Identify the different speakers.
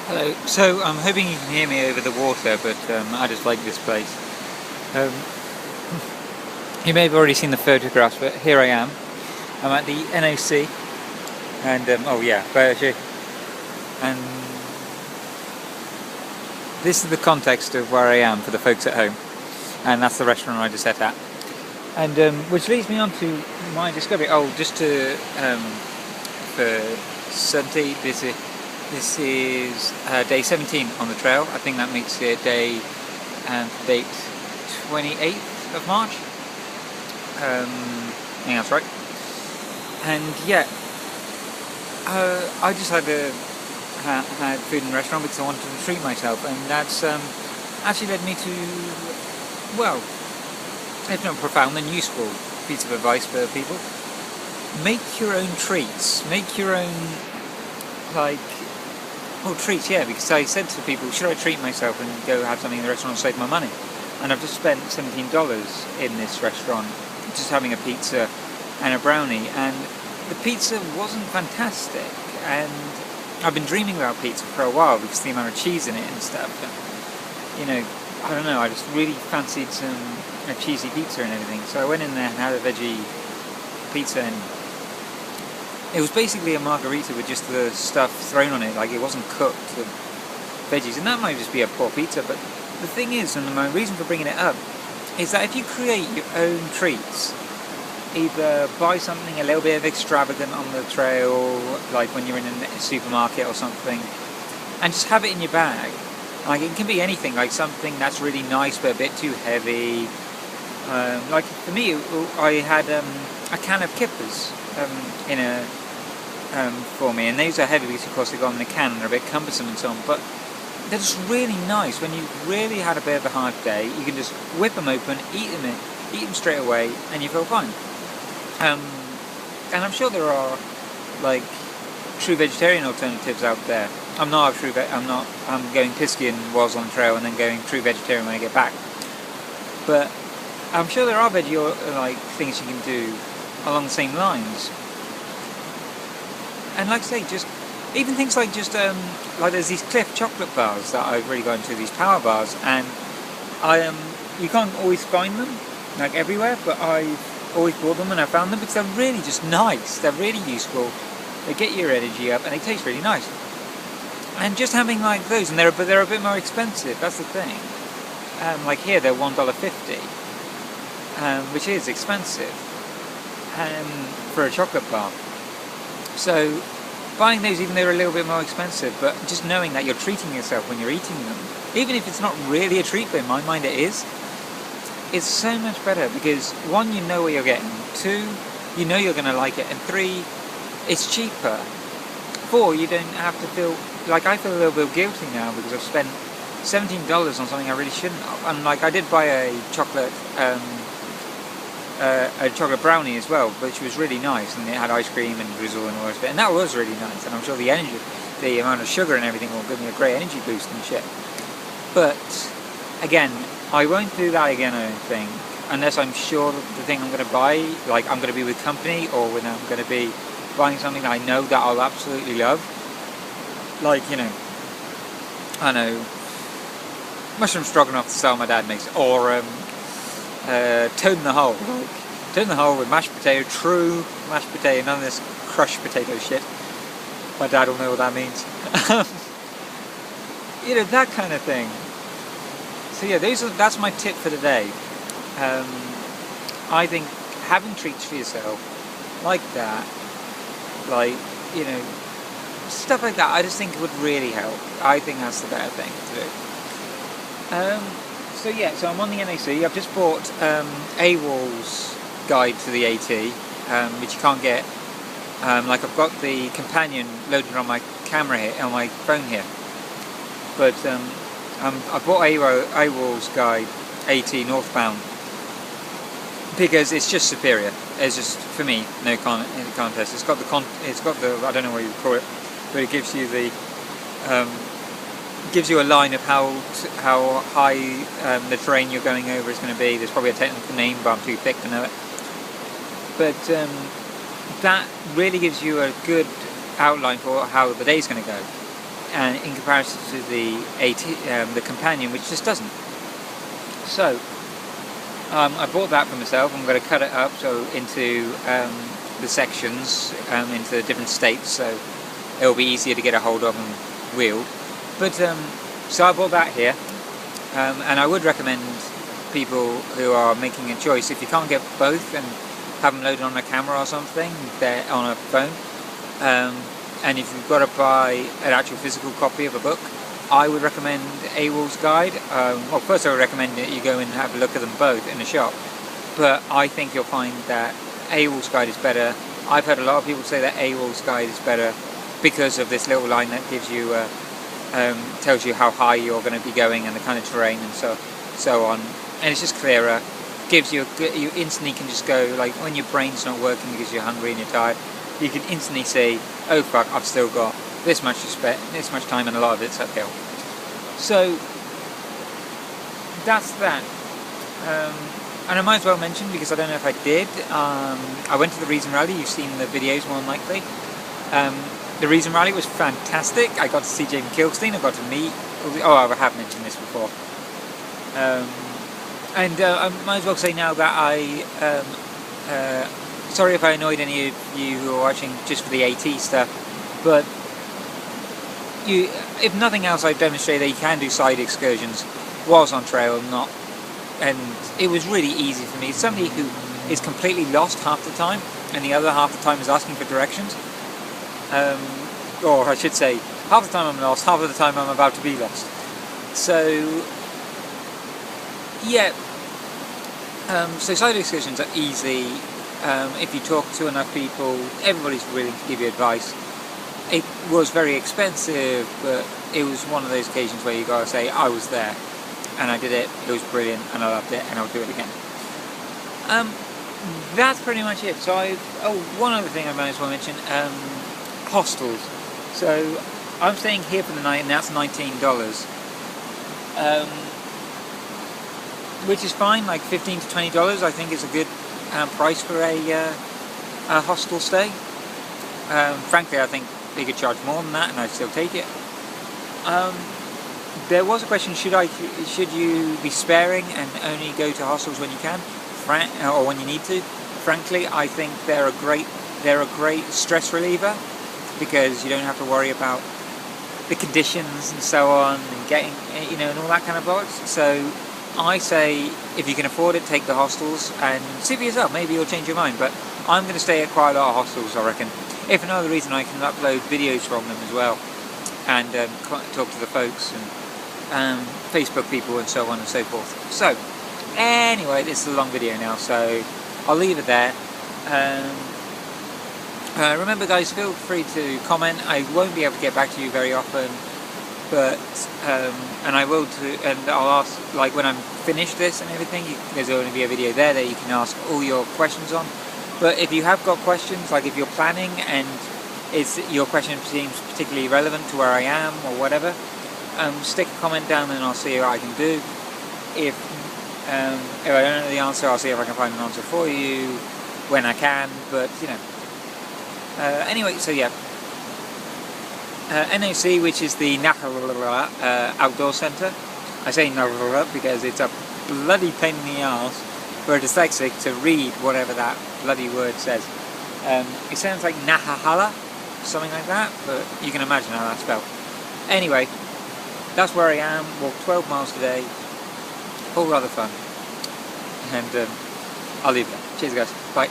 Speaker 1: Hello. So I'm hoping you can hear me over the water, but I just like this place. Um, you may have already seen the photographs, but here I am. I'm at the N.O.C. and oh yeah, Berger. And this is the context of where I am for the folks at home, and that's the restaurant I just sat at. And which leads me on to my discovery. Oh, just to for certainty, this is day 17 on the trail. I think that makes it date 28th of March. I think that's right. And yeah, I just had food in the restaurant because I wanted to treat myself, and that's actually led me to, well, if not profound, then useful piece of advice for people. Make your own treats. Make your own, treats, yeah, because I said to people, should I treat myself and go have something in the restaurant and save my money? And I've just spent $17 in this restaurant, just having a pizza and a brownie, and the pizza wasn't fantastic, and I've been dreaming about pizza for a while because of the amount of cheese in it and stuff, and, I don't know, I just really fancied a cheesy pizza and everything, so I went in there and had a veggie pizza, and it was basically a margarita with just the stuff thrown on it, like it wasn't cooked, the veggies, and that might just be a poor pizza, but the thing is, and my reason for bringing it up, is that if you create your own treats, either buy something a little bit extravagant on the trail, like when you're in a supermarket or something, and just have it in your bag. Like it can be anything, like something that's really nice but a bit too heavy. Like for me, I had a can of kippers for me, and these are heavy because of course they go in a can and they're a bit cumbersome and so on, but they're just really nice. When you really had a bit of a hard day, you can just whip them open, eat them straight away, and you feel fine. And I'm sure there are true vegetarian alternatives out there. I'm going Piscian was on the trail and then going true vegetarian when I get back. But I'm sure there are things you can do along the same lines. And like I say, just even things like there's these Cliff chocolate bars that I've really got into, these power bars, and you can't always find them like everywhere, but I've always bought them and I found them because they're really just nice. They're really useful. They get your energy up and they taste really nice. And just having like those, and they're a bit more expensive. That's the thing. Like here, they're $1.50, which is expensive for a chocolate bar. So buying those, even though they're a little bit more expensive, but just knowing that you're treating yourself when you're eating them, even if it's not really a treat, but in my mind it is, it's so much better because one, you know what you're getting, two, you know you're going to like it, and three, it's cheaper. Four, you don't have to feel like I feel a little bit guilty now because I've spent $17 on something I really shouldn't have. And I did buy a chocolate brownie as well, which was really nice, and it had ice cream and drizzle and all the rest of it, and that was really nice. And I'm sure the amount of sugar and everything will give me a great energy boost and shit. But again, I won't do that again, I don't think, unless I'm sure that the thing I'm going to buy, like I'm going to be with company, or when I'm going to be buying something that I know that I'll absolutely love. Like, I know, mushroom stroganoff, the style my dad makes, or toad in the hole. Like, toad in the hole with mashed potato, true mashed potato, none of this crushed potato shit. My dad will know what that means. That kind of thing. So yeah, that's my tip for today. I think having treats for yourself, like that, stuff like that, I just think it would really help. I think that's the better thing to do. So I'm on the N.O.C. I've just bought AWOL's guide to the AT, which you can't get. I've got the companion loaded on my camera here, on my phone here, but I bought AWOL's guide AT northbound because it's just superior. It's just, for me, no contest. It's got the I don't know what you call it, but it gives you a line of how high the terrain you're going over is going to be. There's probably a technical name, but I'm too thick to know it. But that really gives you a good outline for how the day's going to go. and in comparison to the the companion, which just doesn't. So I bought that for myself. I'm going to cut it up into the sections, into different states, so it'll be easier to get a hold of and wield. But so I bought that here, and I would recommend people who are making a choice, if you can't get both and have them loaded on a camera or something, they're on a phone, and if you've got to buy an actual physical copy of a book, I would recommend AWOL's guide. Well, first I would recommend that you go and have a look at them both in the shop, but I think you'll find that AWOL's guide is better. I've heard a lot of people say that AWOL's guide is better because of this little line that gives you tells you how high you're going to be going and the kind of terrain and so on, and it's just clearer. Gives you you instantly can just go, like when your brain's not working because you're hungry and you're tired, you can instantly see, oh fuck, I've still got this much to spend, this much time, and a lot of it's uphill. So that's that. And I might as well mention, because I don't know if I did, I went to the Reason Rally. You've seen the videos more than likely. The Reason Rally was fantastic. I got to see Jamie Kilstein. I got to meet. I have mentioned this before. And I might as well say now that sorry if I annoyed any of you who are watching just for the AT stuff, but if nothing else, I've demonstrated that you can do side excursions whilst on trail, and it was really easy for me. Somebody who is completely lost half the time, and the other half the time is asking for directions, or I should say, half the time I'm lost, half of the time I'm about to be lost. So yeah, so side excursions are easy. If you talk to enough people, everybody's willing to give you advice. It was very expensive, but it was one of those occasions where you gotta say, I was there, and I did it, it was brilliant, and I loved it, and I'll do it again. That's pretty much it. So one other thing I might as well mention, hostels. So I'm staying here for the night, and that's $19. Which is fine, like $15 to $20 I think is a good price for a hostel stay. Frankly, I think they could charge more than that and I'd still take it. There was a question, should you be sparing and only go to hostels when you can, or when you need to? Frankly, I think they're a great stress reliever, because you don't have to worry about the conditions and so on, and getting, and all that kind of bollocks. So I say, if you can afford it, take the hostels and see for yourself. Maybe you'll change your mind, but I'm going to stay at quite a lot of hostels, I reckon. If for no other reason, I can upload videos from them as well, and talk to the folks and Facebook people and so on and so forth. So anyway, this is a long video now, so I'll leave it there. Remember guys, feel free to comment. I won't be able to get back to you very often, but and I will and I'll ask, like when I'm finished this and everything, there's going to be a video there that you can ask all your questions on. But if you have got questions, like if you're planning and your question seems particularly relevant to where I am or whatever, stick a comment down and I'll see what I can do. If I don't know the answer, I'll see if I can find an answer for you when I can, but anyway, so yeah. N.O.C, which is the Outdoor Centre. I say because it's a bloody pain in the arse for a dyslexic to read whatever that bloody word says. It sounds like Nahahala, something like that, but you can imagine how that's spelled. Anyway, that's where I am. Walked 12 miles today. All rather fun. And I'll leave it there. Cheers guys. Bye.